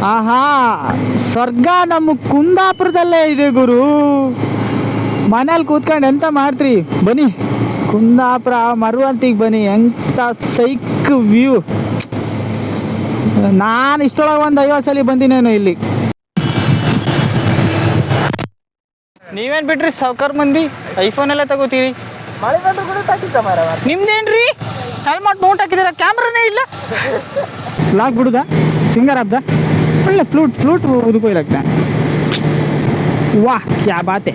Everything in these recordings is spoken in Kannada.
ಆಹಾ, ಸ್ವರ್ಗ ನಮ್ಮ ಕುಂದಾಪುರದಲ್ಲೇ ಇದೆ ಗುರು. ಮನೇಲಿ ಕೂತ್ಕೊಂಡು ಎಂತ ಮಾಡ್ತೀರಿ, ಬನ್ನಿ ಕುಂದಾಪುರ ಮರುವಂತಿಗೆ ಬನ್ನಿ. ಎಂತ ಸೈಕ್ ವ್ಯೂ. ನಾನು ಇಷ್ಟೊಳಗೆ ಒಂದು 50 ಸಲ ಬಂದಿನೇನು ಇಲ್ಲಿ. ನೀವೇನು ಬಿಟ್ರಿ ಸಾವ್ಕಾರ ಮಂದಿ ಐಫೋನ್ ಎಲ್ಲ ತಗೋತೀರಿ. ಮಳೆ ಬಂದ್ರು ಕೂಡ ತಾಕಿದ್ದ ಮಾರ. ನಿಮ್ದೇನ್ರಿ ಹೆಲ್ಮೆಟ್ ನೋಟ್ ಹಾಕಿದ್ದೀರ, ಕ್ಯಾಮ್ರಾನೇ ಇಲ್ಲ. ಲಾಕ್ ಬಿಡುದಾ ಸಿಂಗರ್ ಹಬ್ದ ಒಳ್ಳೆ ಫ್ಲೂಟ್ ಉದುಕೋ ಇರತ್ತೆ. ವಾಹ್ ಕ್ಯಾ ಬಾತೆ.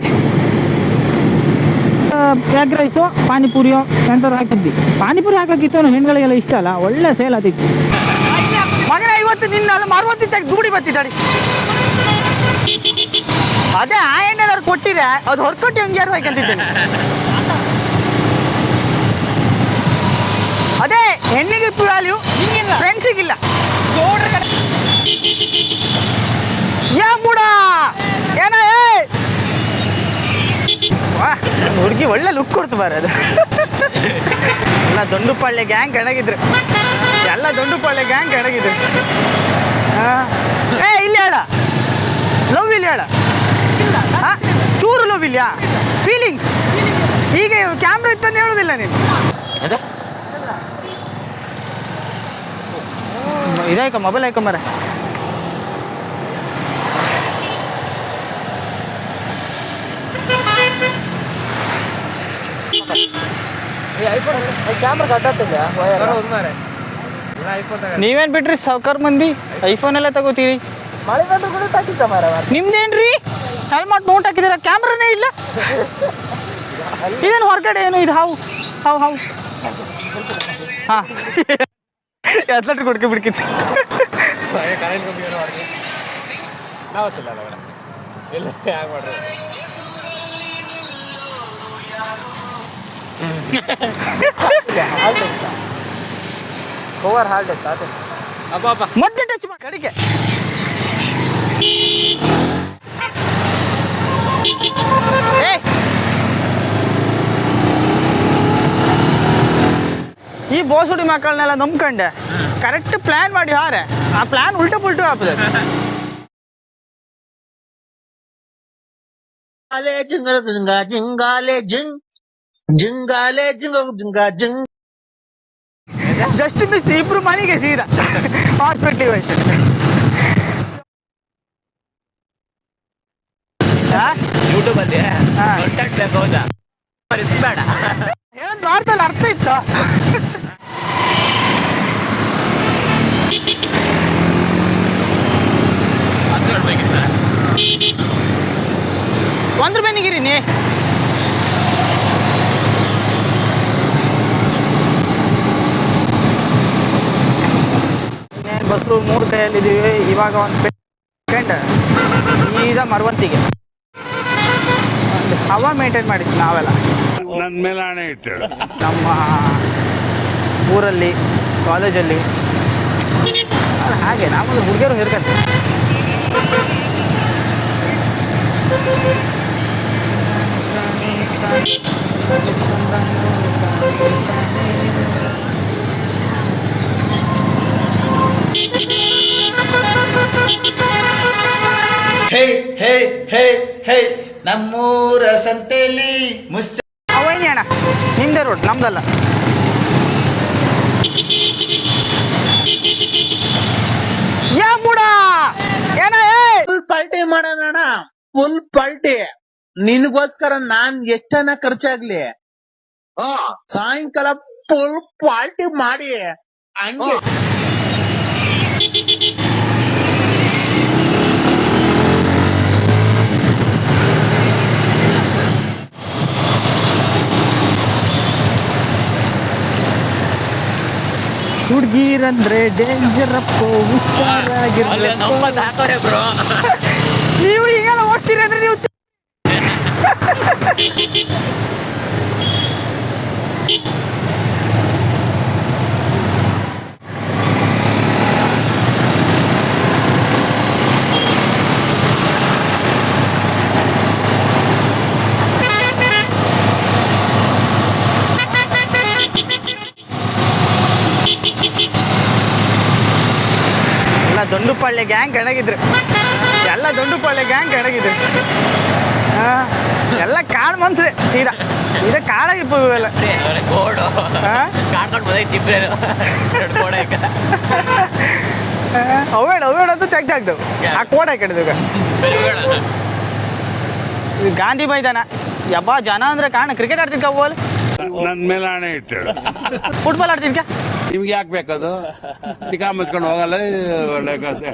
ಎಗ್ ರೈಸು ಪಾನಿಪುರಿಯೋ ಎಂಥದ್ದು ಹಾಕಿದ್ವಿ. ಪಾನಿಪುರಿ ಹಾಕಿತ್ತು ಹೆಣ್ಗಳಿಗೆಲ್ಲ ಇಷ್ಟ ಅಲ್ಲ, ಒಳ್ಳೆ ಸೇಲ್ ಆತಿತ್ತು. ಮಗನ ಇವತ್ತು ನಿನ್ನ ಮಾರುವತ್ತಿ ದೂಡಿ ಬತ್ತಿದ್ದಾಡಿ. ಅದೇ ಆ ಎಣ್ಣೆಲ್ಲಾರು ಕೊಟ್ಟಿದೆ, ಅದು ಹೊರಕೊಟ್ಟು ಹಂಗೆ ಯಾರು ಹಾಕಂತಿದ್ದೇನೆ. ಅದೇ ಹೆಣ್ಣಿಗೆ ವ್ಯಾಲ್ಯೂ ಫ್ರೆಂಡ್ಸಿಗಿಲ್ಲ. ಯಾ ಬುಡ ಏನ ಹುಡುಗಿ ಒಳ್ಳೆ ಲುಕ್ ಕೊಡ್ತು ಬಾರ. ಅದು ಎಲ್ಲ ದೊಂಡುಪಾಳ್ಯ ಗ್ಯಾಂಗ್ ಕೆಣಗಿದ್ರು, ಎಲ್ಲ ದೊಂಡುಪಾಳ್ಯ ಗ್ಯಾಂಗ್ ಕೆಣಗಿದ್ರು. ಇಲ್ಲಿ ಹೇಳ ಲವ್ ಇಲ್ಲಿ ಹೇಳ, ಚೂರು ಲವ್ ಇಲ್ಯಾ ಫೀಲಿಂಗ್. ಈಗ ಕ್ಯಾಮ್ರಾ ಇತ್ತಂದು ಹೇಳುದಿಲ್ಲ ನೀನು. ಇದಾಯ್ಕ ಮೊಬೈಲ್ ಹಾಕೊಂಬರ. ನೀವೇನ್ ಬಿಟ್ರಿ ಸಾವ್ಕಾರ ಮಂದಿ ಐಫೋನ್ ಎಲ್ಲ ತಗೋತೀರಿ. ಮಳೆ ಬಂದ್ರು ಕೂಡ ತಾಕಿದ್ದ ಮಾರ. ನಿಮ್ದೇನ್ರಿ ಹೆಲ್ಮೆಟ್ ನೋಟ್ ಹಾಕಿದ್ದೀರ, ಕ್ಯಾಮ್ರಾನೇ ಇಲ್ಲ. ಇದೇನು ಹೊರಗಡೆ ಏನು ಇದು ಹಾವು ಹಾವು ಹಾವು. ಹಾ ಎತ್ಲಟ್ರಿ ಕೊಡ್ಕೆ ಬಿಡ್ಕಿತ್ತು. ಓವರ್ ಹಾಲ್ಡ್ ಆಯ್ತು ಮತ್ತೆ ಟಚ್ ಮಾಡಿ ಕಡೆಗೆ. ಈ ಬೋಸುಡಿ ಮಕ್ಕಳನ್ನೆಲ್ಲ ನಂಬ್ಕೊಂಡೆ ಕರೆಕ್ಟ್ ಪ್ಲಾನ್ ಮಾಡಿ ಹಾರೆ, ಆ ಪ್ಲಾನ್ ಉಲ್ಟು ಪುಲ್ಟು ಹಾಪದ. ಜಸ್ಟ್ ಮಿಸ್ ಇಬ್ರು ಮನೆಗೆ ಸೀದಾ ಹಾಸ್ಪಿಟ್ಲಿಗೆ ಹೋಯ್ತು. ಯೂಟ್ಯೂಬ್ ಅಲ್ಲಿ ಹೌದಾ ಬೇಡ ಏನಂತ ವಾರ್ತೆಲ್ಲ ಅರ್ಥ ಇತ್ತು. ₹1 ನಿಗಿರಿ ನೀ. ಬಸ್ಸು 3 ಕೈಯಲ್ಲಿದ್ದೀವಿ. ಇವಾಗ ಒಂದು ಸೆಕೆಂಡ್ ಈಗ ಮರವಂತಿಗೆ ಹವಾ ಮೇಂಟೈನ್ ಮಾಡಿದ್ವಿ ನಾವೆಲ್ಲ. ನನ್ನ ಮೇಲೆ ಹಣೆ ಇಟ್ಟು ನಮ್ಮ ಊರಲ್ಲಿ ಕಾಲೇಜಲ್ಲಿ ಹಾಗೆ ನಾವು ಹುಡುಗಿಯರು ಹಿರ್ಕಂತ. ಹೇ ಹೇ ಹೇ ಹೇ ನಮ್ಮೂರ ಸಂತೆಲಿ ಅವೈನಿ ಅಣ್ಣ, ನಿಮ್ದೇ ರೋಡ್ ನಮ್ದಲ್ಲ. ಯಾ ಬುಡ ಏನ ಫುಲ್ ಪಾರ್ಟಿ ಮಾಡೋಣ, ಫುಲ್ ಪಾರ್ಟಿ. ನಿನ್ಗೋಸ್ಕರ ನಾನ್ ಎಷ್ಟನ ಖರ್ಚಾಗ್ಲಿ ಸಾಯಂಕಾಲ ಫುಲ್ ಪಾರ್ಟಿ ಮಾಡಿ ಹಂಗೆ. ಹುಡುಗಿರಂದ್ರೆ ಡೇಂಜರ್ ಅಪ್ಪ, ಹುಷಾರಾಗಿರ್ಬೇಕು. ಹಾಕೋರೆ ಬ್ರೋ. ನೀವು ಈಗೆಲ್ಲ ಓಡ್ತೀರಿ ಅಂದ್ರೆ ನೀವು ಪಳ್ಳೆ ಗ್ಯಾಂಗ್ ಎಣಗಿದ್ರು, ಎಲ್ಲ ದೊಡ್ಡ ಪಳ್ಳೆ ಗ್ಯಾಂಗ್ ಎಣಗಿದ್ರು. ಎಲ್ಲ ಕಾಡು ಮನ್ಸ್ರಿ ಸೀದಾ ಇದು ಕಾಡಾಗಿಪ್ಪ ಇವೆಲ್ಲ. ಕೋಡು ಕಾಡ್ಕೊಂಡು ಬಂದೈತಿ ಅವೇಡ ಅಂತ ತೆಗ್ದಾಗ್ದವು ಆ ಕೋಡ್ ಹಾಕಿಡ್ದಾಗ. ಇದು ಗಾಂಧಿ ಮೈದಾನ ಯಬ್ಬ ಜನ ಅಂದ್ರೆ ಕಾಣ. ಕ್ರಿಕೆಟ್ ಆಡ್ತಿದ್ಕ ಹೋಲ್ ನನ್ ಮೇಲೆ ಹಣೆ ಇಟ್ಟಳು. ಫುಟ್ಬಾಲ್ ಆಡ್ತಿದ್ಕ. ನಿಮ್ಗೆ ಯಾಕೆ ಬೇಕದು? ತಿಕಾ ಮುಚ್ಕೊಂಡು ಹೋಗಲ್ಲ ಒಳ್ಳೆ ಕಥೆ.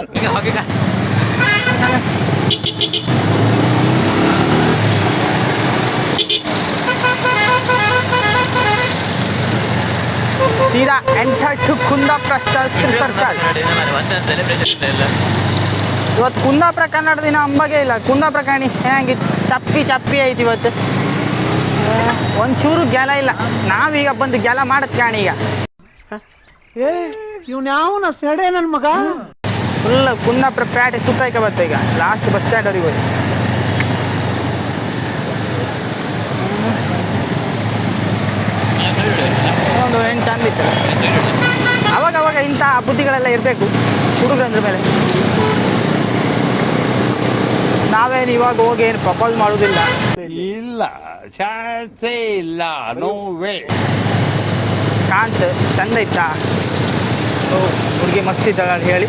ಸೀದಾ enter to Kundapura Shastri circle. ಇವತ್ತು ಕುಂದಾಪುರ ಕನ್ನಡ ದಿನ ಅಂಬಾಗೆ ಇಲ್ಲ. ಕುಂದಾಪುರ ಕಾಣಿ ಹೆಂಗಿತ್ತು, ಚಪ್ಪಿ ಐತಿ ಇವತ್ತು. ಒಂಚೂರು ಗೆಲ ಇಲ್ಲ. ನಾವೀಗ ಬಂದು ಗೆಲ ಮಾಡತ್ ಕಾಣಿ. ಈಗ ಇವ್ನ್ಯಾವನ ಸೆಡೆ ನನ್ ಮಗ. ಫುಲ್ ಕುಂದಾಪುರ ಪ್ಯಾಟೆ ಸುತ್ತಾಯ್ಕ ಬರ್ತದೆ. ಈಗ ಲಾಸ್ಟ್ ಬಸ್ ಸ್ಟ್ಯಾಂಡ್ ಅವ್ರಿಗೆ ಹೋಗಿ ಒಂದು ಏನು ಚಂದ ಇತ್ತು. ಅವಾಗ ಇಂಥ ಬುದ್ಧಿಗಳೆಲ್ಲ ಇರಬೇಕು ಹುಡುಗರಂದ್ರ ಮೇಲೆ. ನಾವೇನು ಇವಾಗ ಹೋಗಿ ಏನು ಪ್ರಪೋಸ್ ಮಾಡೋದಿಲ್ಲ. ಇಲ್ಲ, ಚಾನ್ಸೇ ಇಲ್ಲ, ನೋ ವೇ. ಕಾಂತ ಚಂದ ಇತ್ತಾ, ಹುಡುಗಿ ಮಸ್ತ್ ಇದ್ದಾಳ ಹೇಳಿ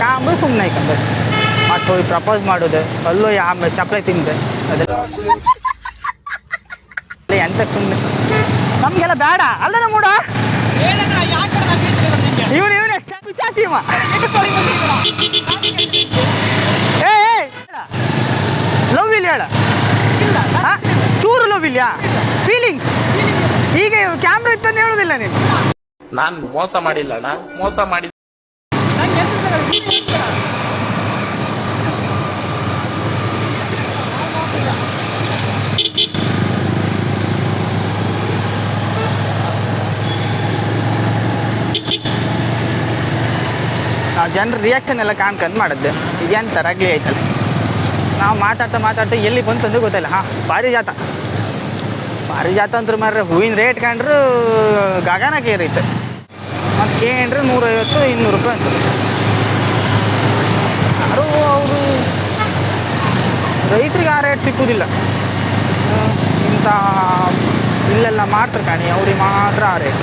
ಕಾಂಬ ಸುಮ್ಮನೆ ಐಕಂಬ ಮತ್ತೆ ಹೋಗಿ ಪ್ರಪೋಸ್ ಮಾಡೋದು. ಅಲ್ಲೋ ಆಮೇಲೆ ಚಪ್ಪಲೆ ತಿಂದೆ ಅದೆಲ್ಲ ಎಂತ ಸುಮ್ಮನೆ ನಮಗೆಲ್ಲ ಬೇಡ ಅಲ್ಲ. ನಮ್ಮೂಡ ಇವನು ಚಾಚಿ ಇವ. ಲವ್ ಇಲ್ಲ ಹೇಳ, ಚೂರು ಲವ್ ಇಲ್ಲ, ಫೀಲಿಂಗ್. ಈಗ ಕ್ಯಾಮ್ರಾ ಇತ್ತಂತ ಹೇಳೋದಿಲ್ಲ ನೀನು. ನಾನ್ ಮೋಸ ಮಾಡಿಲ್ಲ ಅಣ್ಣ, ಮೋಸ ಮಾಡಿ ನಾವು ಜನರ ರಿಯಾಕ್ಷನ್ ಎಲ್ಲ ಕಾಣ್ಕೊಂಡು ಮಾಡಿದ್ದೆ. ಈಗ ಎಂತ ರಗ್ಲಿ ಆಯ್ತಲ್ಲ. ನಾವು ಮಾತಾಡ್ತಾ ಎಲ್ಲಿ ಬಂತಂದು ಗೊತ್ತಿಲ್ಲ. ಪಾರಿಜಾತ ಅಂದ್ರೆ ಮಾರ್ರೆ ಹೂವಿನ ರೇಟ್ ಕಂಡ್ರು ಗಗನಕ್ಕೆ ಏರೈತೆ. ಮತ್ತು ಕೇಂಡ್ರೆ 150-200 ರೂಪಾಯಿ ಅಂತ. ಯಾರು ಅವರು ರೈತರಿಗೆ ಆ ರೇಟ್ ಸಿಕ್ಕುವುದಿಲ್ಲ. ಇಂಥ ಇಲ್ಲೆಲ್ಲ ಮಾಡ್ತಾರೆ ಕಾಣಿ, ಅವ್ರಿಗೆ ಮಾತ್ರ ಆ ರೇಟ್.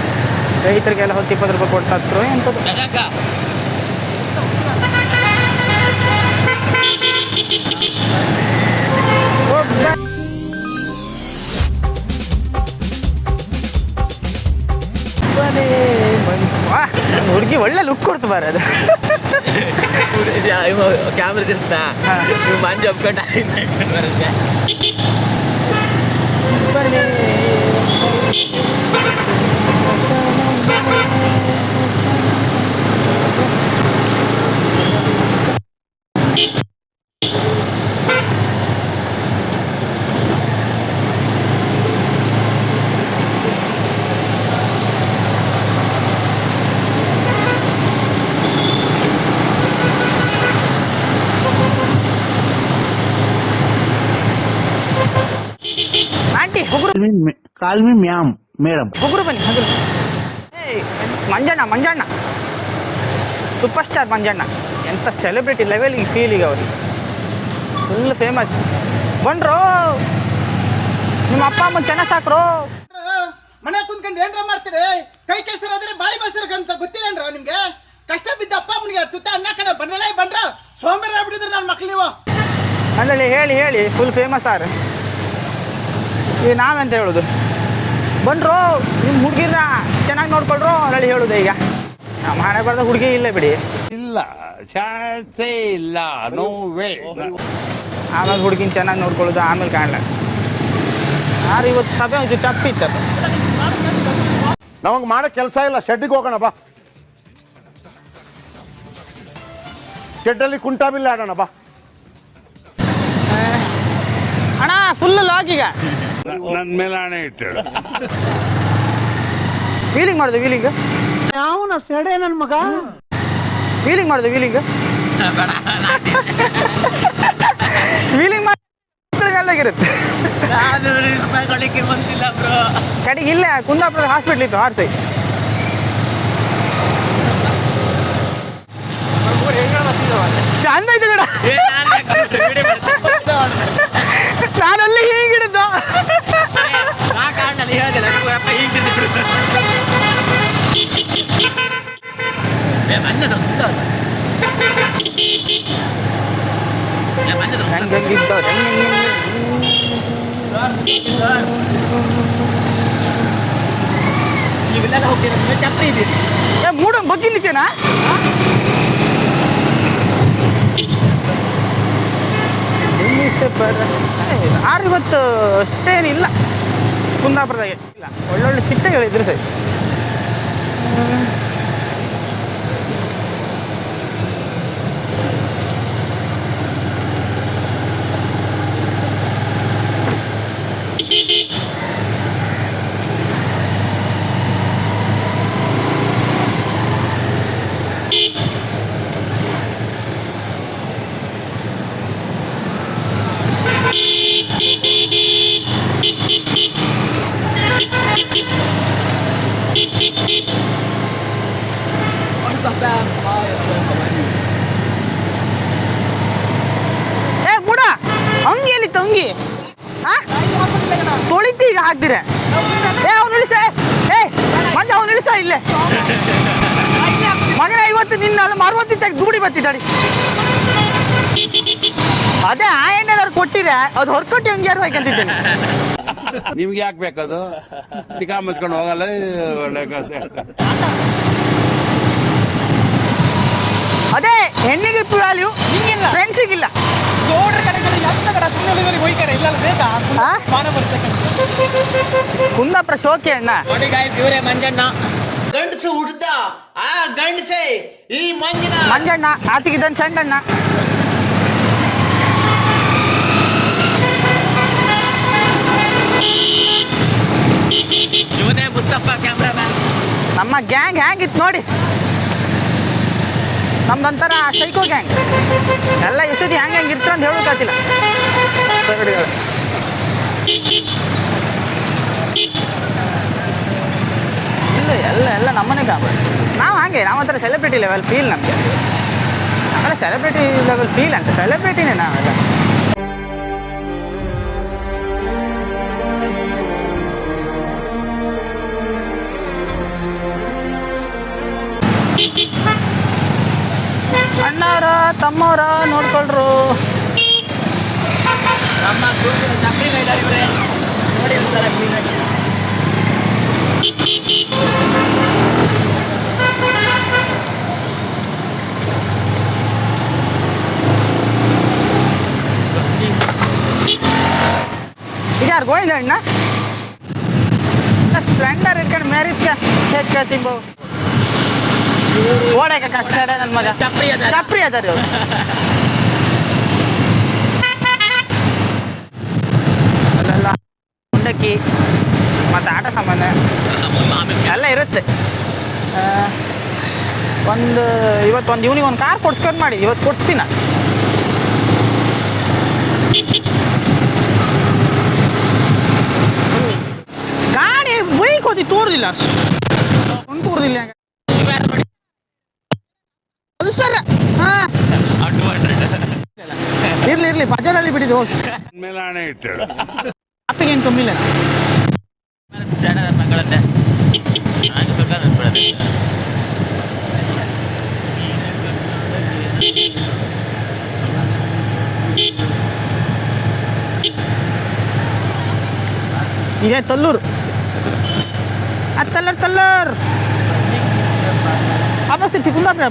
ರೈತರಿಗೆಲ್ಲ 10-20 ರೂಪಾಯಿ ಕೊಟ್ಟು ಎಂಥದ್ದು. ಹುಡುಗಿ ಒಳ್ಳೆ ಲುಕ್ ಕೊಡ್ತು ಬಾರ. ಅದು ಕ್ಯಾಮ್ರಾ ತಿರ್ತಾ ಮಂಜು ಒಪ್ಕೊಂಡ ಆಂಟಿ ಹುಗುರು ಕಾಲ್ ಮಿ ಮ್ಯಾಮ್ ಮೇಡಮ್. ಹುಗುರು ಬನ್ನಿ ಹುಗುರು. Manjanna superstar Manjanna. ಎಂಥ ಸೆಲೆಬ್ರಿಟಿ ಲೆವೆಲ್ಗೆ ಫೀಲ್ ಈಗ ಅವ್ರಿಗೆ. Full famous. ಬಂಡ್ರು ನಿಮ್ಮ ಅಪ್ಪ ಅಮ್ಮನ ಚೆನ್ನಾಗಿ ಸಾಕ್ರು. ಮನೆ ಕುಂತ್ಕೊಂಡು ಏನ್ರ ಮಾಡ್ತೀರಿ? ಕೈ ಕೆಸರಾದ್ರೆ ಬಾಯಿ ಬಸರ್ಗಂತ ಗೊತ್ತಿಲ್ಲೇನ್ರ ನಿಮ್ಗೆ? ಕಷ್ಟ ಬಿದ್ದ ಅಪ್ಪ ಅಮ್ಮನಿಗೆ ತುತ್ತ ಅನ್ನ ಕಡೆ ಬಂದ್ರ ಸೋಂಬೇರಿ ಆಗ್ಬಿಟ್ಟಿದ್ರು ನನ್ನ ಮಕ್ಳು ನೀವು. ಅಂದೇಳಿ ಹೇಳಿ ಫುಲ್ ಫೇಮಸ್ ಆರ್. ಈಗ ನಾವೆಂತ ಹೇಳೋದು? ಬಂದ್ರು ನಿಮ್ಮ ಹುಡುಗಿರ ಚೆನ್ನಾಗಿ ನೋಡ್ಕೊಳ್ರು ಅಂದೇಳಿ ಹೇಳೋದು. ಈಗ ನಮ್ಮ ಹಣೆ ಬರ್ದ ಹುಡುಗಿ ಇಲ್ಲೇ ಬಿಡಿ. ಇಲ್ಲ, ಚಾನ್ಸೇ ಇಲ್ಲ, ನೋ ವೇ. ಆಮೇಲೆ ಹುಡುಗಿನ ಚೆನ್ನಾಗಿ ನೋಡ್ಕೊಳ್ಳೋದು, ಆಮೇಲೆ ಕಾಣಲ. ಯಾರು ಇವತ್ತು ಸಭೆ ಒಂದು ಚಪ್ಪಿತ್ತು. ನಮಗೆ ಮಾಡೋ ಕೆಲಸ ಇಲ್ಲ, ಶೆಡ್ಡಿಗೆ ಹೋಗೋಣ ಬಾ. ಶೆಡ್ಡಲ್ಲಿ ಕುಂಟಾ ಬಿಲ್ಲ ಆಡೋಣ ಬಾ. ಅಣ್ಣ ಫುಲ್ ಲಾಗ್ ಈಗ. ನನ್ ಮೇಲೆ ಹಣೆ ಇಟ್ಟಳು. ವೀಲಿಂಗ್ ಮಾಡಿದೆ ವೀಲಿಂಗ್. ಯಾವನ ಸೆಡೆ ನನ್ ಮಗ. ವೀಲಿಂಗ್ ಮಾಡಿ ಎಲ್ಲಾಗಿರುತ್ತೆ. ಕಡೆಗೆ ಇಲ್ಲೇ ಕುಂದಾಪುರದ ಹಾಸ್ಪಿಟ್ಲ್ ಇತ್ತು ಆರ್ ಸೈ. ಚಂದ ಐತೆ ಕಡ ನಾನಲ್ಲಿ ಹೀಗಿಡಿದ್ದು ಹೆಂಗಿದ್ದೋ ನೀವೆಲ್ಲ ಹೋಗ್ತೀರ ಚಪ್ಪಲಿ ಇದ್ದೀರಿ ಮೂಡ ಬಗ್ಗೆ ನಿಂತೇನಾ ಆರು ಇವತ್ತು ಅಷ್ಟೇನಿಲ್ಲ ಕುಂದಾಪುರದಾಗೆ ಇಲ್ಲ ಒಳ್ಳೊಳ್ಳೆ ಚಿಟ್ಟೆಗಳಿದ್ರು ಸರಿ ಏ ಮೂಡ ಅಂಗಿ ಎಲ್ಲಿ ತಂಗಿ ತೊಳಿತಿ ಈಗ ಹಾಕ್ದಿರ ಏ ಅವ್ನು ಇಳಿಸ ಏ ಮಂಜ ಅವ್ನು ಇಳಿಸ ಇಲ್ಲೇ ಮಗನ ಇವತ್ತು ನಿನ್ನ ಅಲ್ಲಿ ಮಾರುವತ್ತಿತ್ತಾಗ ದುಗುಡಿ ಬತ್ತಿದ್ದಾಡಿ ಅದೇ ಆ ಎಣ್ಣೆದವ್ರು ಕೊಟ್ಟಿರೆ ಅದು ಹೊರಕೊಟ್ಟು ಹಂಗೆ ಯಾರು ಹೋಯ್ಕಂತಿದ್ದೇನೆ ನಿಮ್ಗೆ ಯಾಕೆ ಬೇಕದು ತಿಕಾ ಮುಚ್ಕೊಂಡು ಹೋಗಲ್ಲ ಒಳ್ಳೆ ಕಥೆ. ಅದೇ ಹೆಣ್ಣಿಗೆ ವ್ಯಾಲ್ಯೂ ಫ್ರೆಂಡ್ಸಿಗಿಲ್ಲ ಕುಂದಾಪುರ ಶೋಕಿ ಅಣ್ಣ ಇವರೇ ಮಂಜಣ್ಣ ಗಂಡಸು ಹುಡ್ದ ಆ ಗಂಡಸೆ ಈ ಮಂಜಿನ ಮಂಜಣ್ಣ ಆಚೆಗಿದ್ದಾನೆ ಚಂಡಣ್ಣ ಇವನೇ ಮುಸ್ತಫ ಕ್ಯಾಮ್ರಾಮ್ಯಾನ್ ನಮ್ಮ ಗ್ಯಾಂಗ್ ಹ್ಯಾಂಗಿತ್ತು ನೋಡಿ ನಮ್ದೊಂಥರ ಸೈಕೋ ಗ್ಯಾಂಗ್ ಎಲ್ಲ ಎಷ್ಟೊತ್ತಿ ಹೆಂಗೆ ಇರ್ತಾರೆ ಅಂತ ಹೇಳೋಕ್ಕಾಗ್ತಿಲ್ಲ ಇಲ್ಲ ಎಲ್ಲ ನಮ್ಮನೆ ಗ್ಯಾಂಗ್ ನಾವು ಹಾಗೆ ನಾವು ಒಂಥರ ಸೆಲೆಬ್ರಿಟಿ ಲೆವೆಲ್ ಫೀಲ್ ನಮಗೆ ಆಮೇಲೆ ಸೆಲೆಬ್ರಿಟಿ ಲೆವೆಲ್ ಫೀಲ್ ಅಂತ ಸೆಲೆಬ್ರಿಟಿನೇ ನಾವೆಲ್ಲ ಅಣ್ಣವ್ರ ತಮ್ಮವ್ರ ನೋಡ್ಕೊಳ್ರು ನಮ್ಮ ಚಪ್ರಿ ಇದ್ದಾರೆ ಇವರೇ ನೋಡಿ ಒಂಥರ ಕ್ಲೀನಾಗಿ ಇದ್ಯಾರು ಗೋವಿಂದ ಅಣ್ಣ ಸ್ಪ್ಲೆಂಡರ್ ಇಟ್ಕೊಂಡು ಮ್ಯಾರೇಜ್ಗೆ ಹೇಗೆ ತಿಂಬು ಓಡಾಕ ಕಷ್ಟ ನನ್ನ ಮಗ ಚಪ್ರಿ ಅದಾರ ಇವ್ರು ಅಲ್ಲೆಲ್ಲ ಮುಂಡಕ್ಕಿ ಮತ್ತು ಆಟ ಸಾಮಾನು ಎಲ್ಲ ಇರುತ್ತೆ ಇವತ್ತು ಇವ್ನಿಗೆ ಒಂದು ಕಾರ್ ಕೊಡ್ಸ್ಕೊಂಡು ಮಾಡಿ ಇವತ್ತು ಕೊಡ್ಸ್ತೀನ ಗಾಡಿ ಬೈಕ್ ಹೋದಿ ತೋರುದಿಲ್ಲ ಒಂದು ತೋರುದಿಲ್ಲ ಸರ್ ಹಾಂ ಇರ್ಲಿ ಬಜಾರಲ್ಲಿ ಬಿಟ್ಟಿದ್ದು ಹೋಗಿ ಮೇಲೆ ಹಣೆ ಇಟ್ಟು ಅಪ್ಪಿಗೆ ಏನು ಕಮ್ಮಿ ಇಲ್ಲ ಮಗಳಂತೆ ಹಾಗೆ ಬೇಕಾದ್ರೆ ಬಿಡೋದು ಇದೇ ತಲ್ಲೂರು ಅದು ತಲ್ಲೂರು ವಾಪಸ್ ತಿರ್ಸಿ ಕುಂದಾಪುರ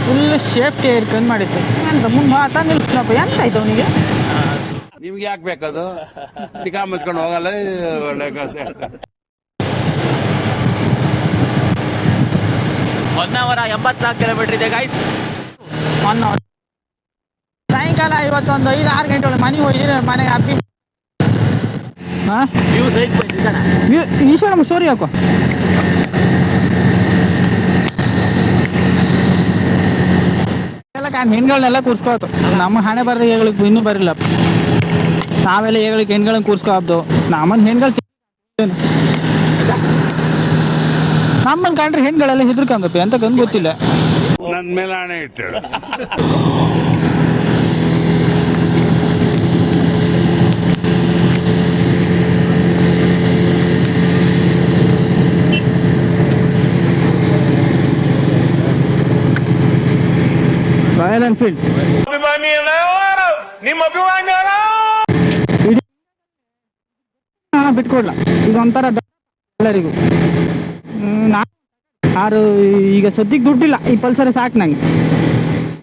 ಫುಲ್ ಸೇಫ್ಟಿ ಇರ್ಕೊಂಡು ಮಾಡಿತ್ತು ಎಂತ ಮುಂದೆ ಆತ ನಿಲ್ಸ್ನಪ್ಪ ಎಂತ ಆಯ್ತು ಅವನಿಗೆ ನಿಮ್ಗೆ ಯಾಕೆ ಬೇಕದು ತಿಕಾ ಮುಚ್ಕೊಂಡು ಹೋಗಲ್ಲ ಒಳ್ಳೆ ಕಥೆ. 1 hour 84 ಕಿಲೋಮೀಟರ್ ಇದೆ ಗೈಸ್ 1 hour ಸಾಯಂಕಾಲ ಇವತ್ತೊಂದು 5-6 ಗಂಟೆ ಒಳಗೆ ಮನೆಗೆ ಹೋಗಿದ್ರೆ ಮನೆಗೆ ಹಬ್ಬಿ ಹಾಂ ವ್ಯೂ ಸೈಡ್ ಈಶ್ವರಮ್ಮ ಸ್ಟೋರಿ ಹಾಕೋ ಎಲ್ಲ ಹೆಣ್ಗಳನ್ನೆಲ್ಲ ಕೂರ್ಸ್ಕೋತು ನಮ್ಮ ಹಣೆ ಬರದ ಹೇಗಳಿಗೆ ಇನ್ನೂ ಬರಲಿಲ್ಲ ನಾವೆಲ್ಲ ಹೇಗಳಿಗೆ ಹೆಣ್ಗಳನ್ನ ಕೂರ್ಸ್ಕೋಬ್ದು ನಮ್ಮನ್ನ ಹೆಣ್ಗಳು ನಮ್ಮನ್ನ ಕಂಡ್ರೆ ಹೆಣ್ಗಳೆಲ್ಲ ಹೆದರ್ಕೊಂಬಪ್ಪ ಅಂತ ಗೊತ್ತಿಲ್ಲ ನನ್ ಮೇಲೆ ಹಣೆ ಇಟ್ಟಳು. ರಾಯಲ್ ಎನ್ಫೀಲ್ಡ್ ಬಿಟ್ಕೊಡ್ಲ ಈಗ ಒಂಥರ ಎಲ್ಲರಿಗೂ ಯಾರು ಈಗ ಸದ್ಯಕ್ಕೆ ದುಡ್ಡಿಲ್ಲ, ಈ ಪಲ್ಸರ್ ಸಾಕು ನಂಗೆ.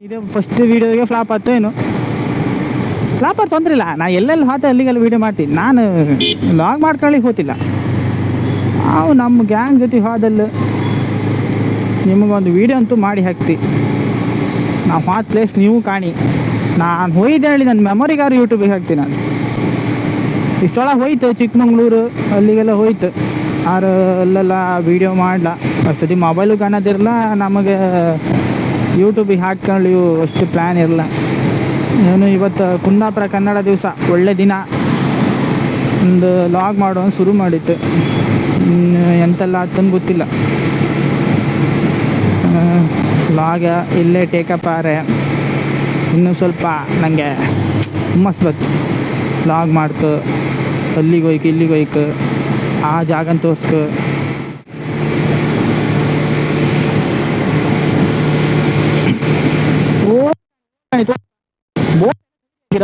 ಇದೇ ಫಸ್ಟ್ ವೀಡಿಯೋಗೆ ಫ್ಲಾಪ್ ಆಯ್ತು ಏನು, ಫ್ಲಾಪ್ ಆಯ್ತು ತೊಂದರೆ ಇಲ್ಲ, ನಾ ಎಲ್ಲೆಲ್ಲಿ ಹೋತೆ ಅಲ್ಲಿಗೆಲ್ಲ ವೀಡಿಯೋ ಮಾಡ್ತೀನಿ. ನಾನು ಲಾಗ್ ಮಾಡ್ಕೊಳ್ಳಿಕ್ಕೆ ಹೋತಿಲ್ಲ, ನಾವು ನಮ್ಮ ಗ್ಯಾಂಗ್ ಜೊತೆ ಹೋದಲ್ಲಿ ನಿಮಗೊಂದು ವೀಡಿಯೋ ಅಂತೂ ಮಾಡಿ ಹಾಕ್ತಿ. ನಾವು ಹೋದ ಪ್ಲೇಸ್ ನೀವು ಕಾಣಿ. ನಾನು ಹೋಯ್ದೆ ಹೇಳಿ ನನ್ನ ಮೆಮೊರಿಗಾರು ಯೂಟ್ಯೂಬಿಗೆ ಹಾಕ್ತೀನಿ. ನಾನು ಇಷ್ಟೊಳಗೆ ಹೋಯ್ತು, ಚಿಕ್ಕಮಂಗ್ಳೂರು ಅಲ್ಲಿಗೆಲ್ಲ ಹೋಯ್ತು, ಆರು ಅಲ್ಲೆಲ್ಲ ವೀಡಿಯೋ ಮಾಡಲ. ಅಷ್ಟೊತ್ತಿ ಮೊಬೈಲು ಕಾಣೋದಿರಲ್ಲ, ನಮಗೆ ಯೂಟ್ಯೂಬಿಗೆ ಹಾಕ್ಕೊಳ್ಳಿ ಅಷ್ಟು ಪ್ಲ್ಯಾನ್ ಇರಲ್ಲ ಏನು. ಇವತ್ತು ಕುಂದಾಪುರ ಕನ್ನಡ ದಿವಸ ಒಳ್ಳೆ ದಿನ, ಒಂದು ಲಾಗ್ ಮಾಡೋ ಶುರು ಮಾಡಿತ್ತು. ಎಂತೆಲ್ಲ ಆತಂದು ಗೊತ್ತಿಲ್ಲ. ಲಾಗ ಇಲ್ಲೇ ಟೇಕಪ್ ಆರೆ ಇನ್ನೂ ಸ್ವಲ್ಪ ನನಗೆ ಹುಮ್ಮಸ್ ಬತ್ತು. ಲಾಗ್ ಮಾಡ್ತು, ಅಲ್ಲಿಗೆ ಹೋಯ್ಕೆ ಇಲ್ಲಿಗೆ ಹೋಯ್ಕೆ, ಆ ಜಾಗನ ತೋರ್ಸ್ಕ.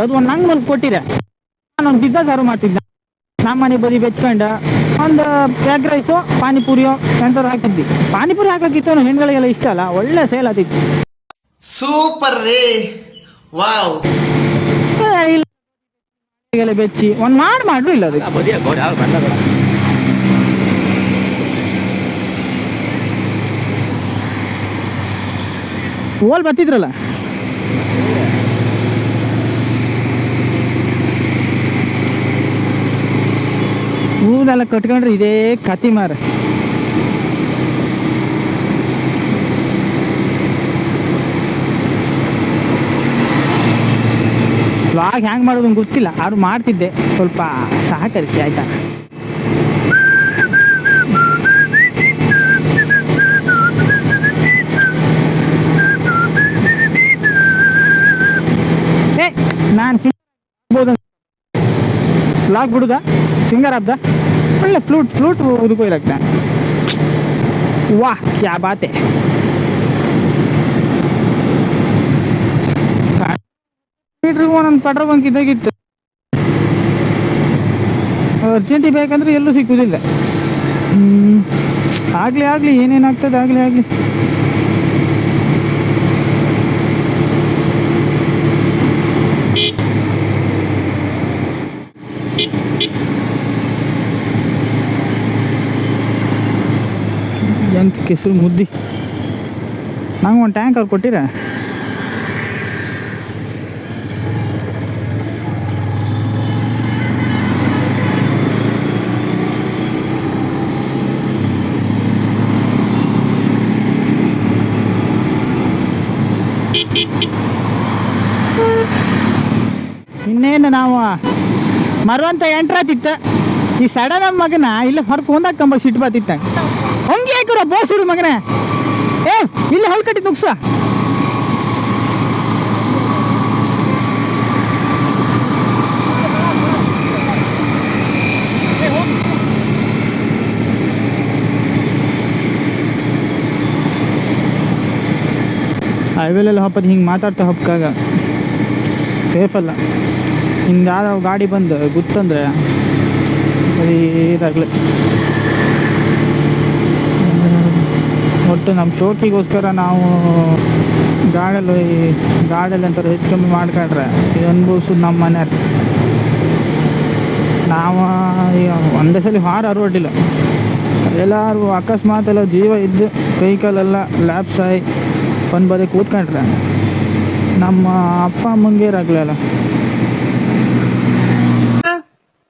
ಅದು ಒಂದು ನಂಗೆ ಒಂದು ಕೊಟ್ಟಿರೆ ನಾನು ಬಿದ್ದ ಸಾರು ಮಾಡ್ತಿದ್ದೆ. ನಮ್ಮ ಮನೆ ಬದಿ ಬೆಚ್ಕೊಂಡು ಒಂದು ಎಗ್ ರೈಸು ಪಾನಿಪುರಿಯೋ ಎಂಥವ್ರು ಹಾಕಿದ್ವಿ. ಪಾನಿಪುರಿ ಹಾಕಿತ್ತು ಹೆಣ್ಗಳಿಗೆಲ್ಲ ಇಷ್ಟ ಅಲ್ಲ, ಒಳ್ಳೆ ಸೇಲ್ ಆತಿತ್ತು. ಸೂಪರ್ ರೇ, ವಾವ್. ಇಲ್ಲ ಬೆಚ್ಚಿ ಒಂದು ಮಾಡ್ರು ಇಲ್ಲ ಅದು. ಓಲ್ ಬತ್ತಿದ್ರಲ್ಲ, ಊರೆಲ್ಲ ಕಟ್ಕೊಂಡ್ರೆ ಇದೇ ಕತಿ ಮಾರ. ವ್ಲಾಗ್ ಹ್ಯಾಂಗೆ ಮಾಡೋದು ಗೊತ್ತಿಲ್ಲ, ಆದ್ರೂ ಮಾಡ್ತಿದ್ದೆ. ಸ್ವಲ್ಪ ಸಹಕರಿಸಿ ಆಯ್ತಾ. ನಾನು ಸಿಂಗರ್ ವ್ಲಾಗ್ ಬಿಡುದ, ಸಿಂಗರ್ ಹಬ್ದ ಒಳ್ಳೆ ಫ್ಲೂಟ್ ಉದುಕೋಯ್ಲಕ್ಕ. ವಾಹ್ ಕ್ಯಾ ಬಾತೆ. ಒಂದೊಂದು ಪೆಟ್ರೋಲ್ ಬಂಕ್ ಇದ್ದಾಗಿತ್ತು. ಅರ್ಜೆಂಟಿಗೆ ಬೇಕಂದ್ರೆ ಎಲ್ಲೂ ಸಿಕ್ಕುದಿಲ್ಲ. ಆಗಲಿ ಏನೇನಾಗ್ತದೆ ಆಗಲಿ. ಎಂತ ಕೆಸರು ಮುದ್ದಿ. ನಂಗೆ ಒಂದು ಟ್ಯಾಂಕ್ ಅವ್ರು ಕೊಟ್ಟಿರ. ಇನ್ನೇನು ನಾವು ಮರುವಂತ ಎಂಟ್ರಾತಿತ್ತ. ಈ ಸಡನ್ ನಮ್ಮ ಮಗನ ಇಲ್ಲ ಹೊರಗೆ ಹೊಂದಾಕಂಬ ಸಿಟ್ಟು ಬಾತಿತ್ತ. ಹಂಗೆ ಹಾಕಿರೋ ಬೋಸುಡು ಮಗನೇ, ಇಲ್ಲಿ ಹೊಲ್ ಕಟ್ಟಿದ್ ನುಗ್ಸ. ಹೈವೇಲೆಲ್ಲ ಹಪ್ಪದು ಹಿಂಗೆ ಮಾತಾಡ್ತಾ ಹಪ್ಕಾಗ ಸೇಫ್ ಅಲ್ಲ. ಹಿಂಗೆ ಯಾರೋ ಗಾಡಿ ಬಂದು ಗೊತ್ತಂದ್ರೆ ಇದಾಗಲಿ. ಒಟ್ಟು ನಮ್ಮ ಶೋಕಿಗೋಸ್ಕರ ನಾವು ಗಾಡಿಯಲ್ಲಿ ಅಂತಾರೆ ಹೆಚ್ಚು ಕಮ್ಮಿ ಮಾಡ್ಕೊಂಡ್ರೆ ಇದು ಅನುಭವಿಸೋದು ನಮ್ಮ ಮನೆಯವ್ರು. ನಾವು ಈಗ ಒಂದೇ ಸಲ ಹಾರು ಅಡ್ಡಿಲ್ಲ, ಎಲ್ಲರೂ ಅಕಸ್ಮಾತ್ ಎಲ್ಲ ಜೀವ ಇದ್ದು ಕೈ ಕಾಲೆಲ್ಲ ಲ್ಯಾಪ್ಸ್ ಆಗಿ ಒಂದು ಬದಿ ಕೂತ್ಕೊಂಡ್ರೆ ನಮ್ಮ ಅಪ್ಪ ಅಮ್ಮಂಗೆ ಇರಾಗ್ಲಲ್ಲ.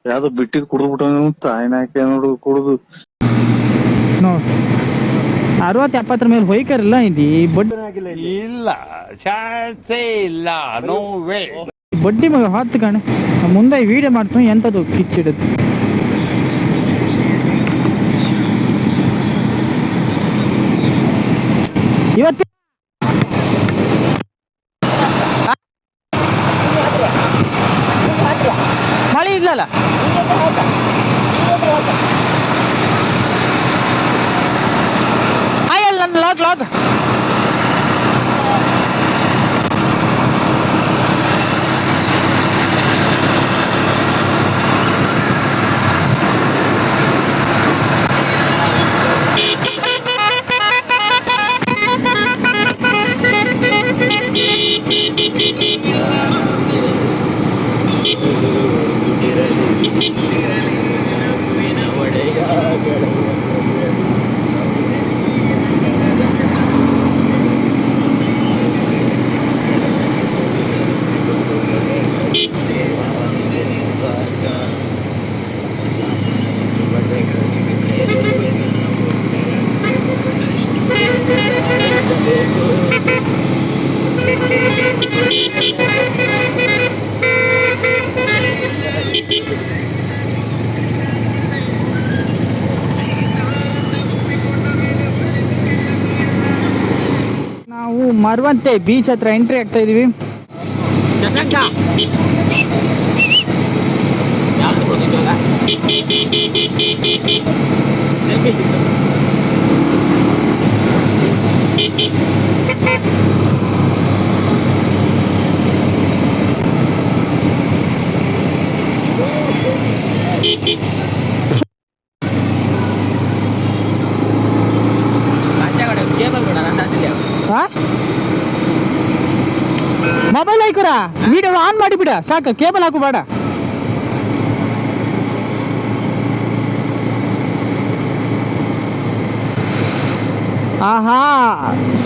ಯಾವ್ದು ಬಿಟ್ಟಿದ್ ಕುಡಿದ್ಬಿಟ್ಟು ತಾಯಿನಾಕೆ ನೋಡು ಕುಡಿದು ನೋಡಿ 60-70 ಮೇಲೆ ಹೊಯ್ಕರಿಲ್ಲ ಇದು ಇಲ್ಲ, ಚಾನ್ಸೇ ಇಲ್ಲ, ನೋ ವೇ. ಬಡ್ಡಿ ಮಗ ಹೊತ್ತು ಕಣೆ. ಮುಂದೆ ವಿಡಿಯೋ ಮಾಡ್ತೀನಿ ಎಂಥದ್ದು ಕಿಚ್ಚಿಡುತ್ತೆ. ಇವತ್ತು ಲಾಕ್ ನಾವು ಮರವಂತೆ ಬೀಚ್ ಹತ್ರ ಎಂಟ್ರಿ ಆಗ್ತಾ ಇದೀವಿ. ಮೊಬೈಲ್ ಹಾಕುರ ವಿಡಿಯೋ ಆನ್ ಮಾಡಿಬಿಡ ಸಾಕು, ಕೇಬಲ್ ಹಾಕು ಬೇಡ. ಆಹಾ,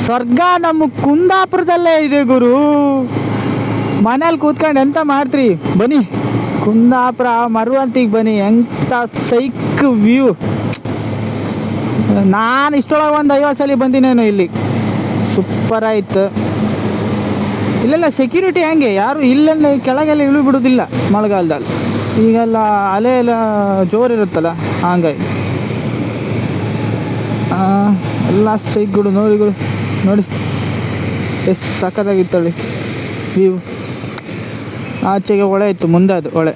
ಸ್ವರ್ಗ ನಮ್ಮ ಕುಂದಾಪುರದಲ್ಲೇ ಇದೆ ಗುರು. ಮನೇಲಿ ಕೂತ್ಕೊಂಡು ಎಂತ ಮಾಡ್ತೀರಿ, ಬನ್ನಿ ಕುಂದಾಪುರ ಮರವಂತಿಗೆ ಬನ್ನಿ. ಎಂತ ಸೈಕ್ ವ್ಯೂ. ನಾನು ಇಷ್ಟೊಳಗೆ ಒಂದು 50 ಸಲ ಬಂದಿನೇನು ಇಲ್ಲಿ. ಸೂಪರ್ ಆಯ್ತು. ಇಲ್ಲೆಲ್ಲ ಸೆಕ್ಯೂರಿಟಿ ಹೆಂಗೆ, ಯಾರು ಇಲ್ಲೆಲ್ಲ ಕೆಳಗೆಲ್ಲ ಇಳಿ ಬಿಡೋದಿಲ್ಲ ಮಳೆಗಾಲದಲ್ಲಿ. ಈಗೆಲ್ಲ ಅಲೆ ಎಲ್ಲ ಜೋರಿರುತ್ತಲ್ಲ ಹಂಗಾಗಿ ಎಲ್ಲ ಸೈಕ್ಗಳು ನೋಡಿಗಳು ನೋಡಿ ಎಷ್ಟು ಸಖತ್ತಾಗಿತ್ತಳಿ ವ್ಯೂ. ಆಚೆಗೆ ಹೊಳೆ ಇತ್ತು, ಮುಂದೆ ಅದು ಹೊಳೆ.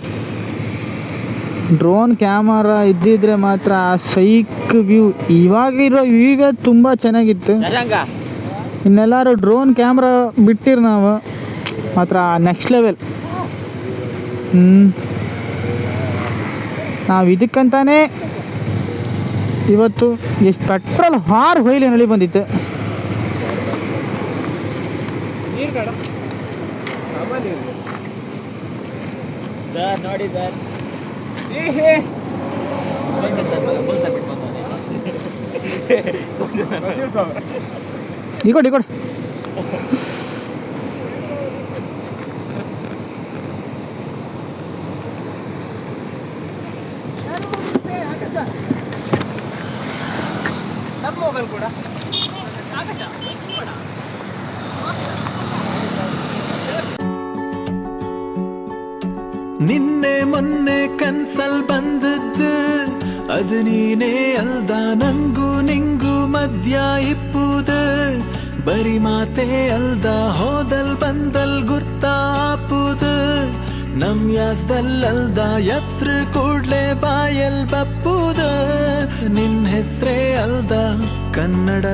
ಡ್ರೋನ್ ಕ್ಯಾಮರಾ ಇದ್ದಿದ್ರೆ ಮಾತ್ರ ಆ ಸೈಕ್ ವ್ಯೂ. ಇವಾಗಿರೋ ವ್ಯೂವೇ ತುಂಬ ಚೆನ್ನಾಗಿತ್ತು. ಇನ್ನೆಲ್ಲರೂ ಡ್ರೋನ್ ಕ್ಯಾಮ್ರಾ ಬಿಟ್ಟಿರು ನಾವು ಮಾತ್ರ ನೆಕ್ಸ್ಟ್ ಲೆವೆಲ್. ನಾವು ಇದಕ್ಕಂತಾನೆ ಇವತ್ತು ಎಷ್ಟು ಪೆಟ್ರೋಲ್ ಹಾರು ಹೊಯ್ಲಿ ನಳಿ ಬಂದಿತ್ತು. ನೋಡಿ ಸರ್, ಇಕೊಡಿ ನನ್ನ ಮೊಬೈಲ್ ಕೂಡ ನಿನ್ನೆ ಮೊನ್ನೆ ಕನ್ಸಲ್ ಬಂದದ್ದು ಅದು ನೀನೇ ಅಲ್ದ, ನಂಗೂ ನಿಂಗೂ ಮಧ್ಯ ಇಪ್ಪುದ ಬರಿ ಮಾತೆ ಅಲ್ದ, ಹೋದಲ್ ಬಂದಲ್ ಗುರ್ತಾಪುದ ನಮ್ ಯಾಸ್ದಲ್ಲಲ್ದ, ಎತ್ರ ಕೂಡ್ಲೆ ಬಾಯಲ್ ಬಪ್ಪುದ ನಿನ್ ಹೆಸ್ರೇ ಅಲ್ದ ಕನ್ನಡ